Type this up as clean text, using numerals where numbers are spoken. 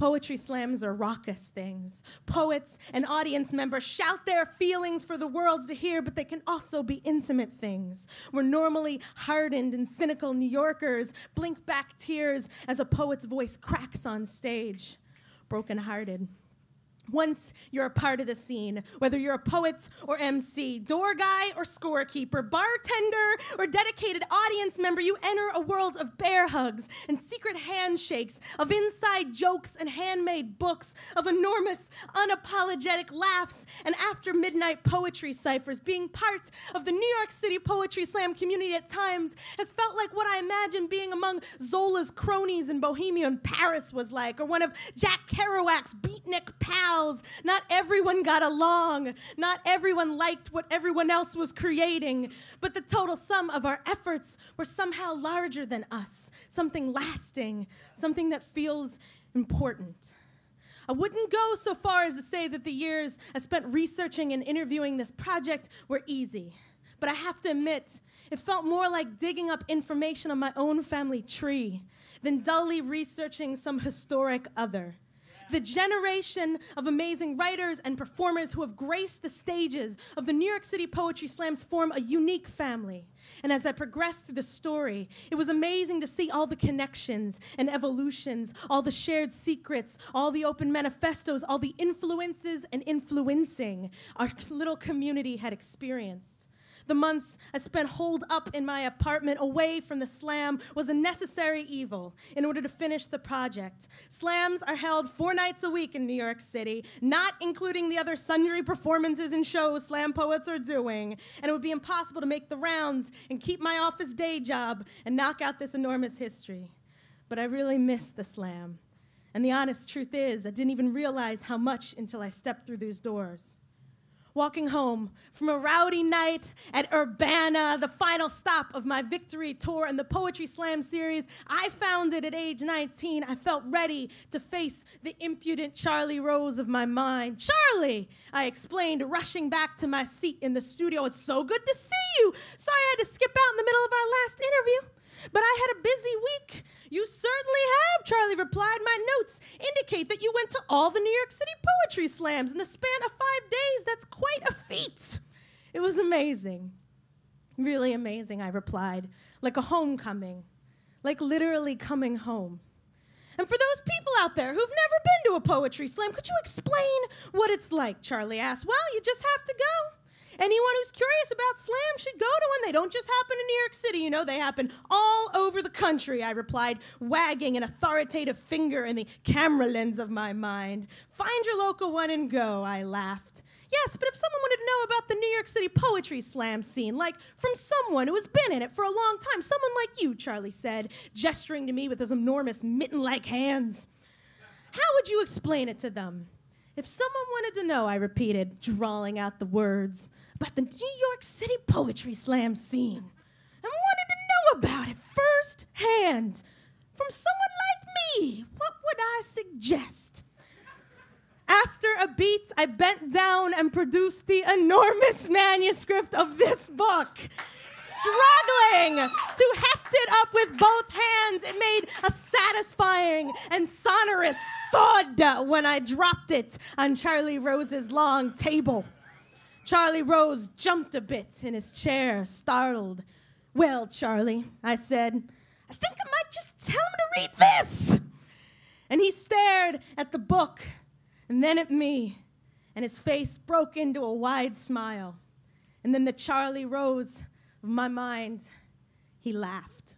Poetry slams are raucous things. Poets and audience members shout their feelings for the world to hear, but they can also be intimate things, where normally hardened and cynical New Yorkers blink back tears as a poet's voice cracks on stage, brokenhearted. Once you're a part of the scene, whether you're a poet or MC, door guy or scorekeeper, bartender or dedicated audience member, you enter a world of bear hugs and secret handshakes, of inside jokes and handmade books, of enormous, unapologetic laughs and after-midnight poetry ciphers. Being part of the New York City Poetry Slam community at times has felt like what I imagine being among Zola's cronies in Bohemian Paris was like, or one of Jack Kerouac's beatnik pals. Not everyone got along. Not everyone liked what everyone else was creating. But the total sum of our efforts were somehow larger than us, something lasting, something that feels important. I wouldn't go so far as to say that the years I spent researching and interviewing this project were easy. But I have to admit, it felt more like digging up information on my own family tree than dully researching some historic other. The generation of amazing writers and performers who have graced the stages of the New York City Poetry Slams form a unique family. And as I progressed through the story, it was amazing to see all the connections and evolutions, all the shared secrets, all the open manifestos, all the influences and influencing our little community had experienced. The months I spent holed up in my apartment away from the slam was a necessary evil in order to finish the project. Slams are held 4 nights a week in New York City, not including the other sundry performances and shows slam poets are doing, and it would be impossible to make the rounds and keep my office day job and knock out this enormous history. But I really missed the slam, and the honest truth is I didn't even realize how much until I stepped through those doors. Walking home from a rowdy night at Urbana, the final stop of my victory tour in the Poetry Slam series I founded at age 19, I felt ready to face the impudent Charlie Rose of my mind. "Charlie," I explained, rushing back to my seat in the studio. "It's so good to see you. Sorry I had to skip out in the middle of our last interview. But I had a busy week." "You certainly have," Charlie replied. "My notes indicate that you went to all the New York City Poetry Slams in the span of 5 days. That's quite a feat." "It was amazing. Really amazing," I replied, "like a homecoming, like literally coming home." "And for those people out there who've never been to a poetry slam, could you explain what it's like?" Charlie asked. "Well, you just have to go. Anyone who's curious about slam should go to one. They don't just happen in New York City. You know, they happen all over the country," I replied, wagging an authoritative finger in the camera lens of my mind. "Find your local one and go," I laughed. "Yes, but if someone wanted to know about the New York City Poetry Slam scene, like from someone who has been in it for a long time, someone like you," Charlie said, gesturing to me with his enormous mitten-like hands, "how would you explain it to them?" "If someone wanted to know," I repeated, drawling out the words, "about the New York City Poetry Slam scene, and wanted to know about it firsthand from someone like me, what would I suggest?" After a beat, I bent down and produced the enormous manuscript of this book. Struggling to heft it up with both hands, it made a satisfying and sonorous thud when I dropped it on Charlie Rose's long table. Charlie Rose jumped a bit in his chair, startled. "Well, Charlie," I said, "I think I might just tell him to read this." And he stared at the book and then at me, and his face broke into a wide smile. And then the Charlie Rose of my mind, he laughed.